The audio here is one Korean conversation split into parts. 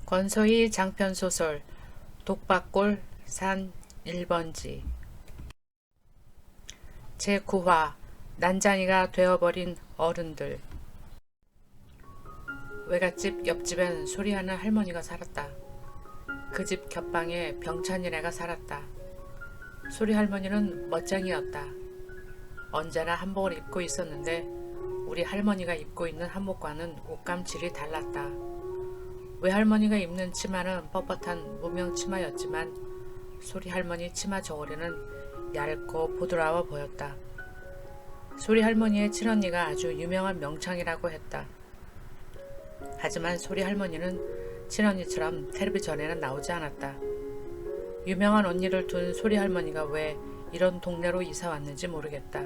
권소희 장편소설 독박골 산 1번지 제9화 난장이가 되어버린 어른들. 외갓집 옆집엔 소리하는 할머니가 살았다. 그 집 겹방에 병찬이네가 살았다. 소리 할머니는 멋쟁이였다. 언제나 한복을 입고 있었는데 우리 할머니가 입고 있는 한복과는 옷감 질이 달랐다. 외할머니가 입는 치마는 뻣뻣한 무명 치마였지만 소리 할머니 치마 저고리는 얇고 보드라워 보였다. 소리 할머니의 친언니가 아주 유명한 명창이라고 했다. 하지만 소리 할머니는 친언니처럼 텔레비전에는 나오지 않았다. 유명한 언니를 둔 소리 할머니가 왜 이런 동네로 이사 왔는지 모르겠다.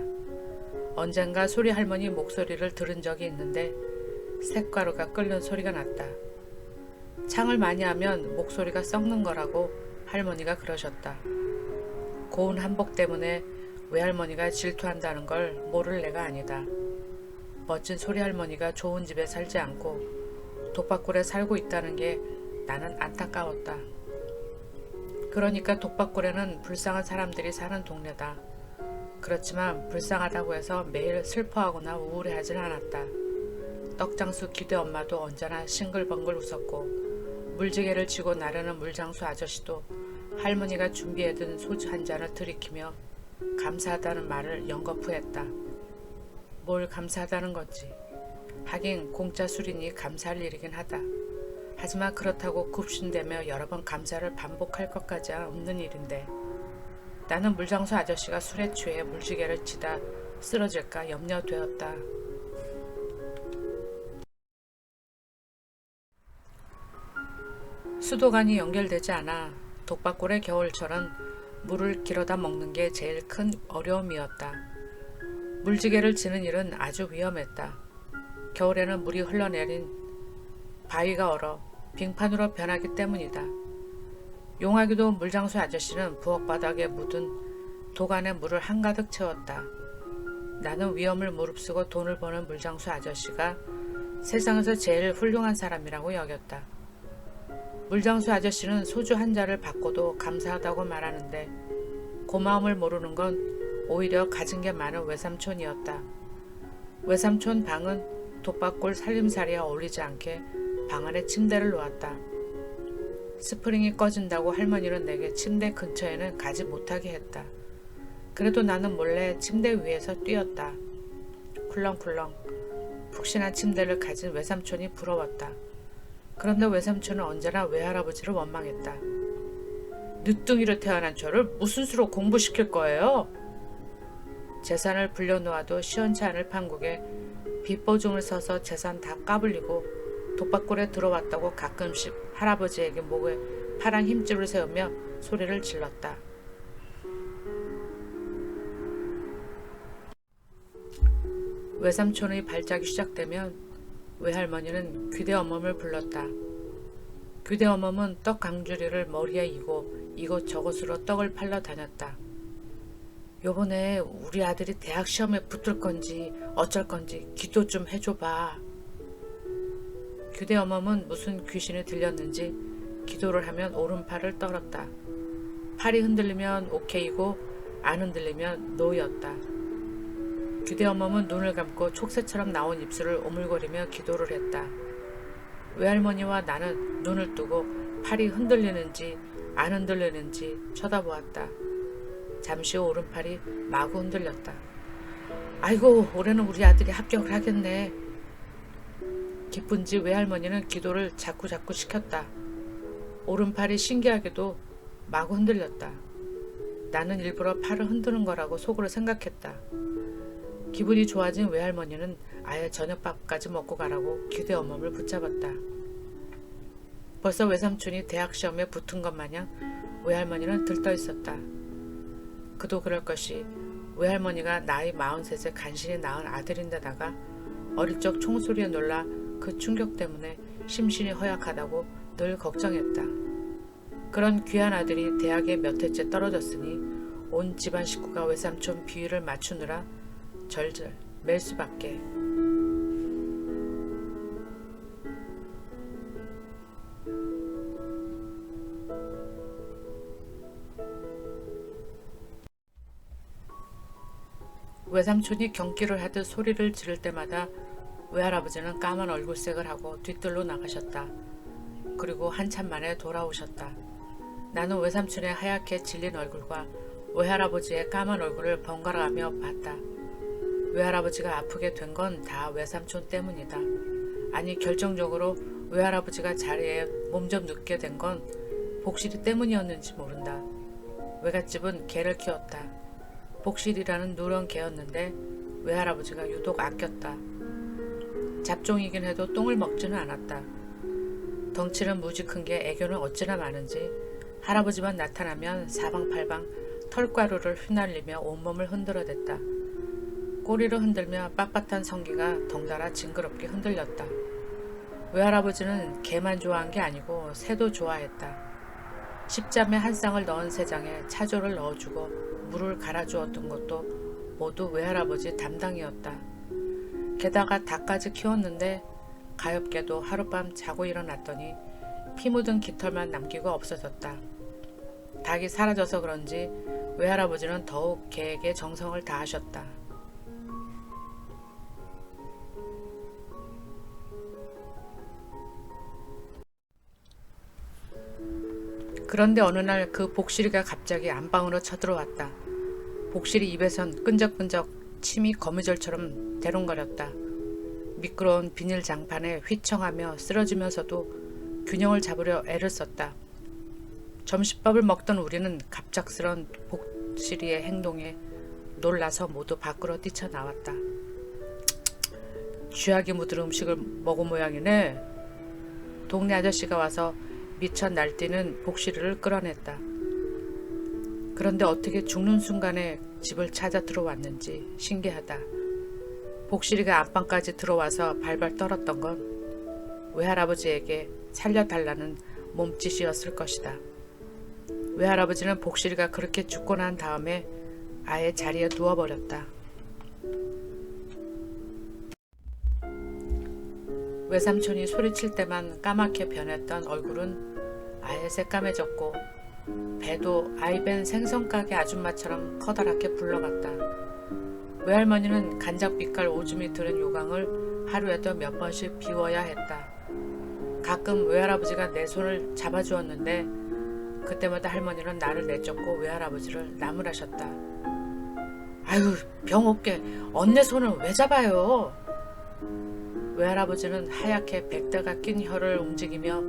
언젠가 소리 할머니 목소리를 들은 적이 있는데 색가루가 끓는 소리가 났다. 창을 많이 하면 목소리가 썩는 거라고 할머니가 그러셨다. 고운 한복 때문에 외할머니가 질투한다는 걸 모를 내가 아니다. 멋진 소리 할머니가 좋은 집에 살지 않고 독박골에 살고 있다는 게 나는 안타까웠다. 그러니까 독박골에는 불쌍한 사람들이 사는 동네다. 그렇지만 불쌍하다고 해서 매일 슬퍼하거나 우울해하진 않았다. 떡장수 기대 엄마도 언제나 싱글벙글 웃었고 물지개를 쥐고 나르는 물장수 아저씨도 할머니가 준비해둔 소주 한 잔을 들이키며 감사하다는 말을 연거푸했다. 뭘 감사하다는 건지. 하긴 공짜 술이니 감사할 일이긴 하다. 하지만 그렇다고 굽신대며 여러 번 감사를 반복할 것까지 없는 일인데 나는 물장수 아저씨가 술에 취해 물지개를 치다 쓰러질까 염려되었다. 수도관이 연결되지 않아 독박골의 겨울철은 물을 길어다 먹는 게 제일 큰 어려움이었다. 물지개를 치는 일은 아주 위험했다. 겨울에는 물이 흘러내린 바위가 얼어 빙판으로 변하기 때문이다. 용하기도 물장수 아저씨는 부엌바닥에 묻은 도간에 물을 한가득 채웠다. 나는 위험을 무릅쓰고 돈을 버는 물장수 아저씨가 세상에서 제일 훌륭한 사람이라고 여겼다. 물장수 아저씨는 소주 한 잔을 받고도 감사하다고 말하는데 고마움을 모르는 건 오히려 가진 게 많은 외삼촌이었다. 외삼촌 방은 독박골 살림살이에 어울리지 않게 방 안에 침대를 놓았다. 스프링이 꺼진다고 할머니는 내게 침대 근처에는 가지 못하게 했다. 그래도 나는 몰래 침대 위에서 뛰었다. 쿨렁쿨렁 푹신한 침대를 가진 외삼촌이 부러웠다. 그런데 외삼촌은 언제나 외할아버지를 원망했다. 늦둥이로 태어난 저를 무슨 수로 공부시킬 거예요? 재산을 불려놓아도 시원치 않을 판국에 빚보증을 서서 재산 다 까불리고 독박골에 들어왔다고 가끔씩 할아버지에게 목에 파란 힘줄을 세우며 소리를 질렀다. 외삼촌의 발작이 시작되면 외할머니는 귀대어멈을 불렀다. 귀대어멈은 떡 강주리를 머리에 이고 이곳저곳으로 떡을 팔러 다녔다. 요번에 우리 아들이 대학 시험에 붙을 건지 어쩔 건지 기도 좀 해줘봐. 귀대어멈은 무슨 귀신이 들렸는지 기도를 하면 오른팔을 떨었다. 팔이 흔들리면 오케이고 안 흔들리면 노였다. 귀대어멈은 눈을 감고 촉새처럼 나온 입술을 오물거리며 기도를 했다. 외할머니와 나는 눈을 뜨고 팔이 흔들리는지 안 흔들리는지 쳐다보았다. 잠시 후 오른팔이 마구 흔들렸다. 아이고, 올해는 우리 아들이 합격을 하겠네. 기쁜지 외할머니는 기도를 자꾸자꾸 시켰다. 오른팔이 신기하게도 마구 흔들렸다. 나는 일부러 팔을 흔드는 거라고 속으로 생각했다. 기분이 좋아진 외할머니는 아예 저녁밥까지 먹고 가라고 귀대어멈을 붙잡았다. 벌써 외삼촌이 대학 시험에 붙은 것 마냥 외할머니는 들떠 있었다. 그도 그럴 것이 외할머니가 나이 43세 간신히 낳은 아들인데다가 어릴 적 총소리에 놀라 그 충격 때문에 심신이 허약하다고 늘 걱정했다. 그런 귀한 아들이 대학에 몇 해째 떨어졌으니 온 집안 식구가 외삼촌 비위를 맞추느라 절절 맬 수밖에. 외삼촌이 경기를 하듯 소리를 지를 때마다 외할아버지는 까만 얼굴색을 하고 뒤뜰로 나가셨다. 그리고 한참 만에 돌아오셨다. 나는 외삼촌의 하얗게 질린 얼굴과 외할아버지의 까만 얼굴을 번갈아가며 봤다. 외할아버지가 아프게 된 건 다 외삼촌 때문이다. 아니 결정적으로 외할아버지가 자리에 몸 좀 눕게 된 건 복실이 때문이었는지 모른다. 외갓집은 개를 키웠다. 복실이라는 누런 개였는데 외할아버지가 유독 아꼈다. 잡종이긴 해도 똥을 먹지는 않았다. 덩치는 무지 큰 게 애교는 어찌나 많은지 할아버지만 나타나면 사방팔방 털가루를 휘날리며 온몸을 흔들어댔다. 꼬리를 흔들며 빳빳한 성기가 덩달아 징그럽게 흔들렸다. 외할아버지는 개만 좋아한 게 아니고 새도 좋아했다. 십자매 한 쌍을 넣은 새장에 차조를 넣어주고 물을 갈아주었던 것도 모두 외할아버지 담당이었다. 게다가 닭까지 키웠는데 가엾게도 하룻밤 자고 일어났더니 피 묻은 깃털만 남기고 없어졌다. 닭이 사라져서 그런지 외할아버지는 더욱 개에게 정성을 다하셨다. 그런데 어느 날 그 복실이가 갑자기 안방으로 쳐들어왔다. 복실이 입에선 끈적끈적 침이 거미줄처럼 대롱거렸다. 미끄러운 비닐 장판에 휘청하며 쓰러지면서도 균형을 잡으려 애를 썼다. 점심밥을 먹던 우리는 갑작스런 복실이의 행동에 놀라서 모두 밖으로 뛰쳐나왔다. 쥐약이 묻은 음식을 먹은 모양이네. 동네 아저씨가 와서 미쳐 날뛰는 복실이를 끌어냈다. 그런데 어떻게 죽는 순간에 집을 찾아 들어왔는지 신기하다. 복실이가 안방까지 들어와서 발발 떨었던 건 외할아버지에게 살려달라는 몸짓이었을 것이다. 외할아버지는 복실이가 그렇게 죽고 난 다음에 아예 자리에 누워버렸다. 외삼촌이 소리칠 때만 까맣게 변했던 얼굴은 아예 새까매졌고 배도 아이벤 생선가게 아줌마처럼 커다랗게 굴러갔다. 외할머니는 간장빛깔 오줌이 들은 요강을 하루에도 몇 번씩 비워야 했다. 가끔 외할아버지가 내 손을 잡아주었는데 그때마다 할머니는 나를 내쫓고 외할아버지를 나무라셨다. 아유 병 없게 언네 손을 왜 잡아요? 외할아버지는 하얗게 백대가 낀 혀를 움직이며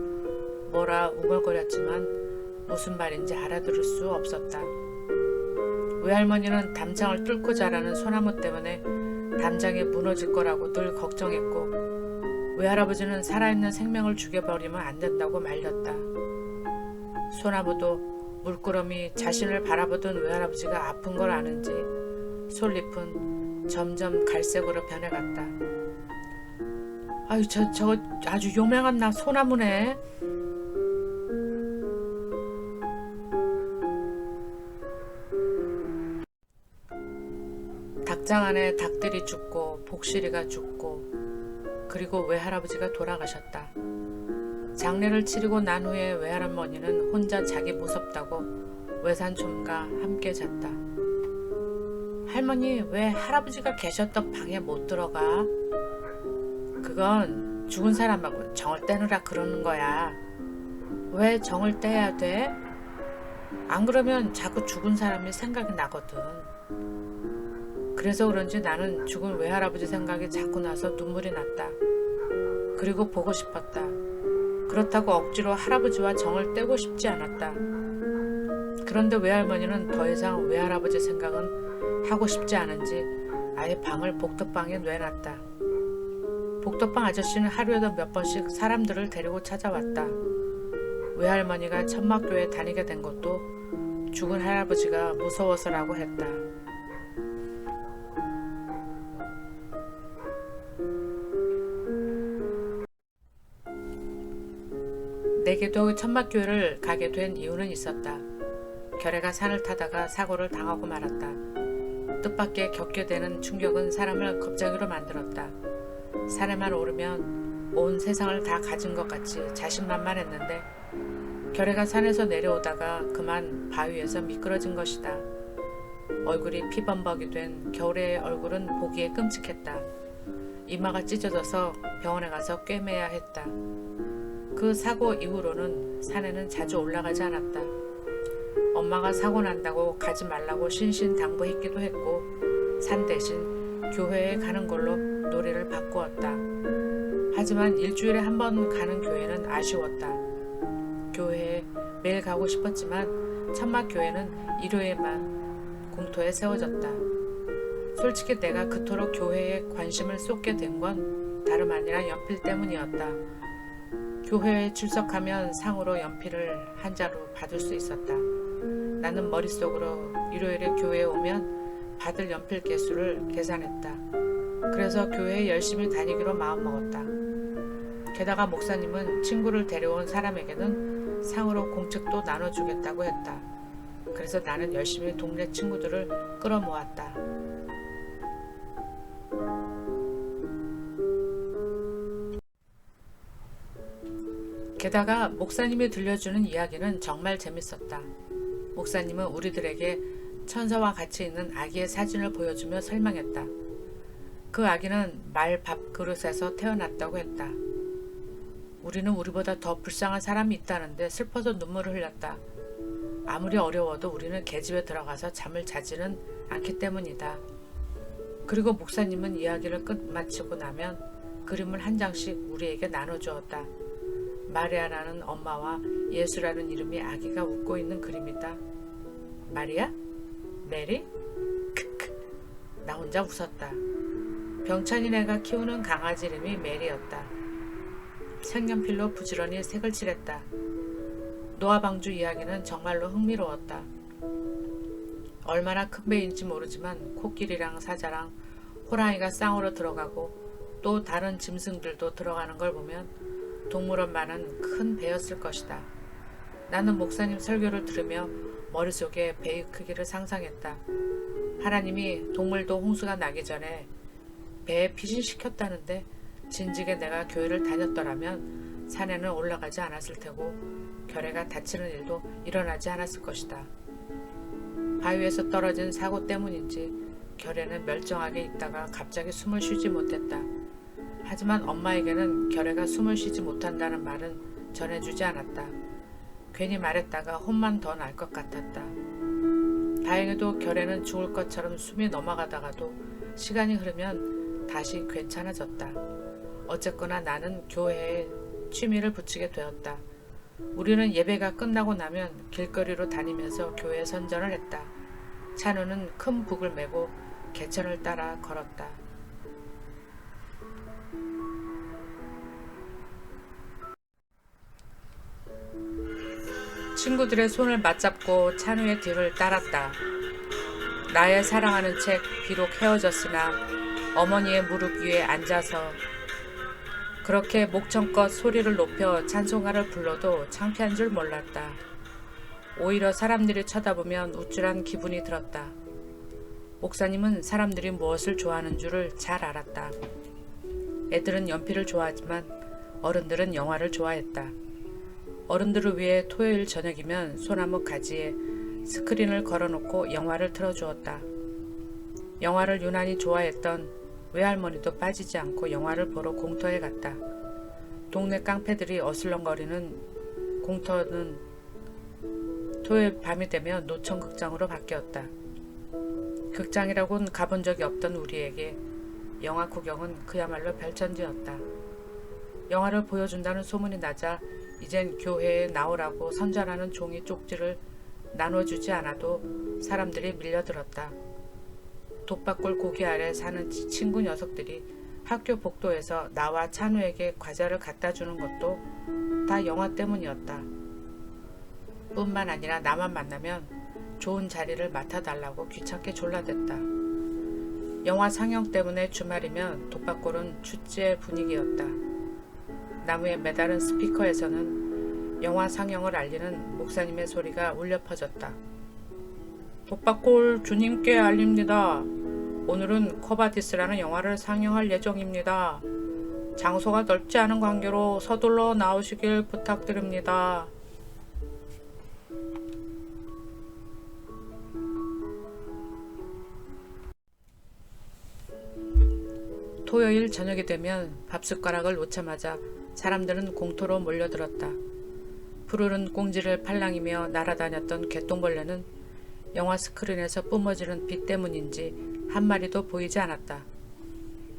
뭐라 우글거렸지만 무슨 말인지 알아들을 수 없었다. 외할머니는 담장을 뚫고 자라는 소나무 때문에 담장이 무너질 거라고 늘 걱정했고 외할아버지는 살아있는 생명을 죽여버리면 안 된다고 말렸다. 소나무도 물끄러미 자신을 바라보던 외할아버지가 아픈 걸 아는지 솔잎은 점점 갈색으로 변해갔다. 아유 저거 아주 요맹한 소나무네. 닭장 안에 닭들이 죽고 복실이가 죽고 그리고 외할아버지가 돌아가셨다. 장례를 치르고 난 후에 외할머니는 혼자 자기 무섭다고 외삼촌과 함께 잤다. 할머니 왜 할아버지가 계셨던 방에 못 들어가? 그건 죽은 사람하고 정을 떼느라 그러는 거야. 왜 정을 떼야 돼? 안 그러면 자꾸 죽은 사람이 생각이 나거든. 그래서 그런지 나는 죽은 외할아버지 생각이 자꾸 나서 눈물이 났다. 그리고 보고 싶었다. 그렇다고 억지로 할아버지와 정을 떼고 싶지 않았다. 그런데 외할머니는 더 이상 외할아버지 생각은 하고 싶지 않은지 아예 방을 복덕방에 내놨다. 복덕방 아저씨는 하루에도 몇 번씩 사람들을 데리고 찾아왔다. 외할머니가 천막교에 다니게 된 것도 죽은 할아버지가 무서워서라고 했다. 내게도 천막교회를 가게 된 이유는 있었다. 결애가 산을 타다가 사고를 당하고 말았다. 뜻밖의 겪게 되는 충격은 사람을 겁쟁이로 만들었다. 산에만 오르면 온 세상을 다 가진 것 같이 자신만만했는데 결애가 산에서 내려오다가 그만 바위에서 미끄러진 것이다. 얼굴이 피범벅이 된 겨울의 얼굴은 보기에 끔찍했다. 이마가 찢어져서 병원에 가서 꿰매야 했다. 그 사고 이후로는 산에는 자주 올라가지 않았다. 엄마가 사고 난다고 가지 말라고 신신당부했기도 했고 산 대신 교회에 가는 걸로 노래를 바꾸었다. 하지만 일주일에 한 번 가는 교회는 아쉬웠다. 교회에 매일 가고 싶었지만 천막교회는 일요일만 공터에 세워졌다. 솔직히 내가 그토록 교회에 관심을 쏟게 된 건 다름 아니라 연필 때문이었다. 교회에 출석하면 상으로 연필을 한 자루 받을 수 있었다. 나는 머릿속으로 일요일에 교회에 오면 받을 연필 개수를 계산했다. 그래서 교회에 열심히 다니기로 마음먹었다. 게다가 목사님은 친구를 데려온 사람에게는 상으로 공책도 나눠주겠다고 했다. 그래서 나는 열심히 동네 친구들을 끌어모았다. 게다가 목사님이 들려주는 이야기는 정말 재밌었다. 목사님은 우리들에게 천사와 같이 있는 아기의 사진을 보여주며 설명했다. 그 아기는 말 밥그릇에서 태어났다고 했다. 우리는 우리보다 더 불쌍한 사람이 있다는데 슬퍼서 눈물을 흘렸다. 아무리 어려워도 우리는 계집에 들어가서 잠을 자지는 않기 때문이다. 그리고 목사님은 이야기를 끝마치고 나면 그림을 한 장씩 우리에게 나눠주었다. 마리아라는 엄마와 예수라는 이름의 아기가 웃고 있는 그림이다. 마리아? 메리? 크크. 나 혼자 웃었다. 병찬이네가 키우는 강아지 이름이 메리였다. 색연필로 부지런히 색을 칠했다. 노아방주 이야기는 정말로 흥미로웠다. 얼마나 큰 배인지 모르지만 코끼리랑 사자랑 호랑이가 쌍으로 들어가고 또 다른 짐승들도 들어가는 걸 보면 동물원만은 큰 배였을 것이다. 나는 목사님 설교를 들으며 머릿속에 배의 크기를 상상했다. 하나님이 동물도 홍수가 나기 전에 배에 피신시켰다는데 진즉에 내가 교회를 다녔더라면 산에는 올라가지 않았을 테고 결핵가 다치는 일도 일어나지 않았을 것이다. 바위에서 떨어진 사고 때문인지 결핵는 멀쩡하게 있다가 갑자기 숨을 쉬지 못했다. 하지만 엄마에게는 결핵가 숨을 쉬지 못한다는 말은 전해주지 않았다. 괜히 말했다가 혼만 더 날 것 같았다. 다행히도 결핵는 죽을 것처럼 숨이 넘어가다가도 시간이 흐르면 다시 괜찮아졌다. 어쨌거나 나는 교회에 취미를 붙이게 되었다. 우리는 예배가 끝나고 나면 길거리로 다니면서 교회 선전을 했다. 찬우는 큰 북을 메고 개천을 따라 걸었다. 친구들의 손을 맞잡고 찬우의 뒤를 따랐다. 나의 사랑하는 책 비록 헤어졌으나 어머니의 무릎 위에 앉아서 그렇게 목청껏 소리를 높여 찬송가를 불러도 창피한 줄 몰랐다. 오히려 사람들이 쳐다보면 우쭐한 기분이 들었다. 목사님은 사람들이 무엇을 좋아하는 줄을 잘 알았다. 애들은 연필을 좋아하지만 어른들은 영화를 좋아했다. 어른들을 위해 토요일 저녁이면 소나무 가지에 스크린을 걸어놓고 영화를 틀어주었다. 영화를 유난히 좋아했던 외할머니도 빠지지 않고 영화를 보러 공터에 갔다. 동네 깡패들이 어슬렁거리는 공터는 토요일 밤이 되면 노천극장으로 바뀌었다. 극장이라고는 가본 적이 없던 우리에게 영화 구경은 그야말로 별천지였다. 영화를 보여준다는 소문이 나자 이젠 교회에 나오라고 선전하는 종이 쪽지를 나눠주지 않아도 사람들이 밀려들었다. 독박골 고개 아래 사는 친구 녀석들이 학교 복도에서 나와 찬우에게 과자를 갖다 주는 것도 다 영화 때문이었다. 뿐만 아니라 나만 만나면 좋은 자리를 맡아달라고 귀찮게 졸라댔다. 영화 상영 때문에 주말이면 독박골은 축제 분위기였다. 나무에 매달은 스피커에서는 영화 상영을 알리는 목사님의 소리가 울려 퍼졌다. 독박골 주님께 알립니다. 오늘은 코바디스라는 영화를 상영할 예정입니다. 장소가 넓지 않은 관계로 서둘러 나오시길 부탁드립니다. 토요일 저녁이 되면 밥숟가락을 놓자마자 사람들은 공터로 몰려들었다. 푸르른 꽁지를 팔랑이며 날아다녔던 개똥벌레는 영화 스크린에서 뿜어지는 빛 때문인지 한 마리도 보이지 않았다.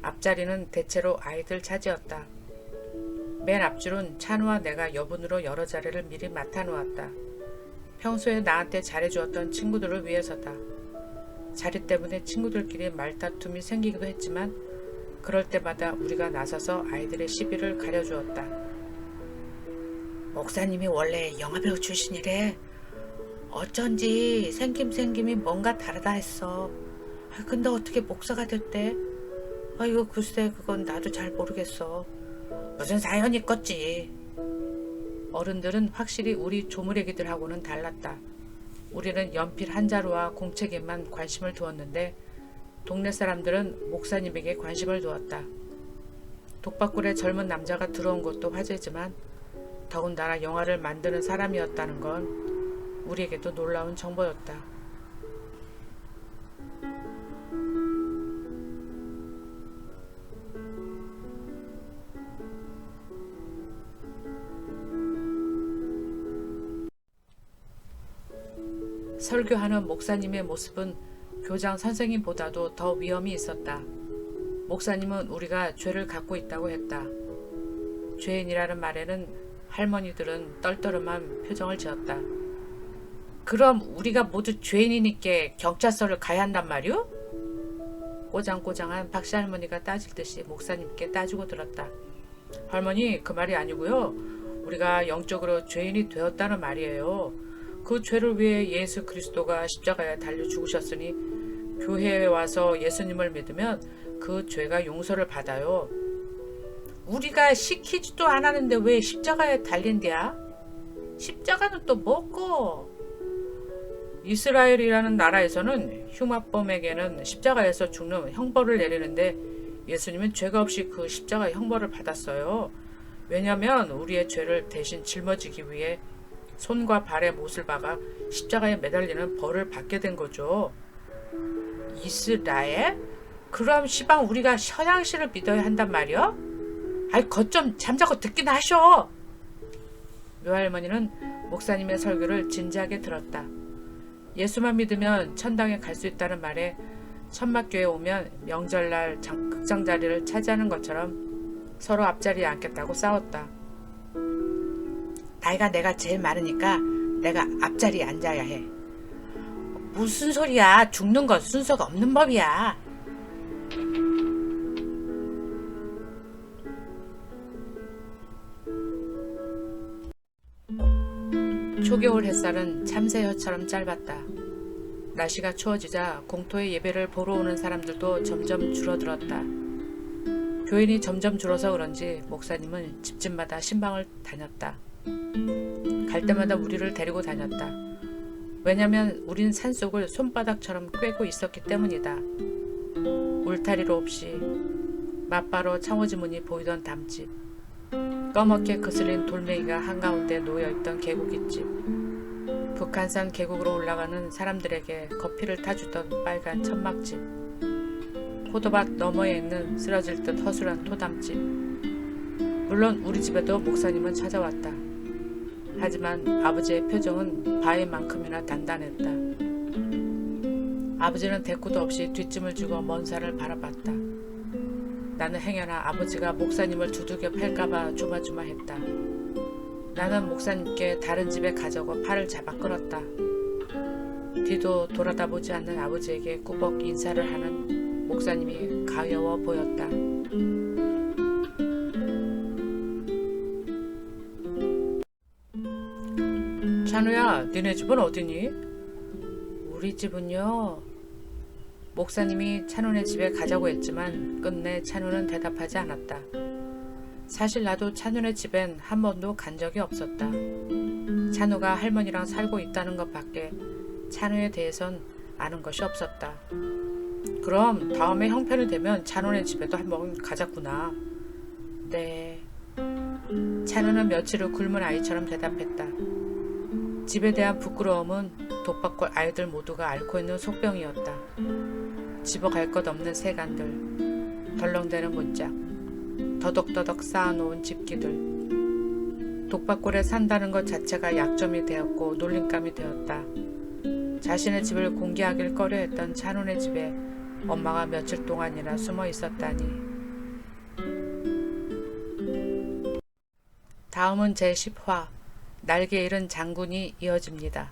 앞자리는 대체로 아이들 차지였다. 맨 앞줄은 찬우와 내가 여분으로 여러 자리를 미리 맡아놓았다. 평소에 나한테 잘해주었던 친구들을 위해서다. 자리 때문에 친구들끼리 말다툼이 생기기도 했지만 그럴 때마다 우리가 나서서 아이들의 시비를 가려주었다. 목사님이 원래 영화배우 출신이래. 어쩐지 생김이 뭔가 다르다 했어. 근데 어떻게 목사가 됐대? 이거 글쎄 그건 나도 잘 모르겠어. 무슨 사연이 있겠지. 어른들은 확실히 우리 조물애기들하고는 달랐다. 우리는 연필 한 자루와 공책에만 관심을 두었는데 동네 사람들은 목사님에게 관심을 두었다. 독박굴에 젊은 남자가 들어온 것도 화제지만 더군다나 영화를 만드는 사람이었다는 건 우리에게도 놀라운 정보였다. 설교하는 목사님의 모습은 교장 선생님보다도 더 위험이 있었다. 목사님은 우리가 죄를 갖고 있다고 했다. 죄인이라는 말에는 할머니들은 떨떠름한 표정을 지었다. 그럼 우리가 모두 죄인이니까 경찰서를 가야 한단 말이오? 꼬장꼬장한 박씨 할머니가 따질 듯이 목사님께 따지고 들었다. 할머니, 그 말이 아니고요. 우리가 영적으로 죄인이 되었다는 말이에요. 그 죄를 위해 예수 그리스도가 십자가에 달려 죽으셨으니 교회에 와서 예수님을 믿으면 그 죄가 용서를 받아요. 우리가 시키지도 않았는데 왜 십자가에 달린대야? 십자가는 또 뭐고? 이스라엘이라는 나라에서는 흉악범에게는 십자가에서 죽는 형벌을 내리는데 예수님은 죄가 없이 그 십자가 형벌을 받았어요. 왜냐하면 우리의 죄를 대신 짊어지기 위해 손과 발에 못을 박아 십자가에 매달리는 벌을 받게 된 거죠. 이스라엘? 그럼 시방 우리가 서양신을 믿어야 한단 말이야? 아이 겉 좀 잠자고 듣긴 하셔. 묘할머니는 목사님의 설교를 진지하게 들었다. 예수만 믿으면 천당에 갈 수 있다는 말에 천막교에 오면 명절날 극장 자리를 차지하는 것처럼 서로 앞자리에 앉겠다고 싸웠다. 나이가 내가 제일 많으니까 내가 앞자리에 앉아야 해. 무슨 소리야. 죽는 건 순서가 없는 법이야. 초겨울 햇살은 참새혀처럼 짧았다. 날씨가 추워지자 공터에 예배를 보러 오는 사람들도 점점 줄어들었다. 교인이 점점 줄어서 그런지 목사님은 집집마다 신방을 다녔다. 갈 때마다 우리를 데리고 다녔다. 왜냐면 우린 산속을 손바닥처럼 꿰고 있었기 때문이다. 울타리로 없이 맞바로 창호지 문이 보이던 담집, 꺼멓게 거슬린 돌멩이가 한가운데 놓여있던 계곡잇집, 북한산 계곡으로 올라가는 사람들에게 커피를 타주던 빨간 천막집, 포도밭 너머에 있는 쓰러질 듯 허술한 토담집. 물론 우리 집에도 목사님은 찾아왔다. 하지만 아버지의 표정은 바위만큼이나 단단했다. 아버지는 대꾸도 없이 뒷짐을 주고 먼 산을 바라봤다. 나는 행여나 아버지가 목사님을 두들겨 팰까봐 조마조마했다. 나는 목사님께 다른 집에 가자고 팔을 잡아 끌었다. 뒤도 돌아다보지 않는 아버지에게 꾸벅 인사를 하는 목사님이 가여워 보였다. 찬우야, 니네 집은 어디니? 우리 집은요. 목사님이 찬우네 집에 가자고 했지만 끝내 찬우는 대답하지 않았다. 사실 나도 찬우네 집엔 한 번도 간 적이 없었다. 찬우가 할머니랑 살고 있다는 것밖에 찬우에 대해선 아는 것이 없었다. 그럼 다음에 형편이 되면 찬우네 집에도 한번 가자꾸나. 네. 찬우는 며칠 후 굶은 아이처럼 대답했다. 집에 대한 부끄러움은 독박골 아이들 모두가 앓고 있는 속병이었다. 집어갈 것 없는 세간들. 덜렁대는 문짝, 더덕더덕 쌓아놓은 집기들. 독박골에 산다는 것 자체가 약점이 되었고 놀림감이 되었다. 자신의 집을 공개하길 꺼려했던 찬훈의 집에 엄마가 며칠 동안이나 숨어 있었다니. 다음은 제10화 날개 잃은 장군이 이어집니다.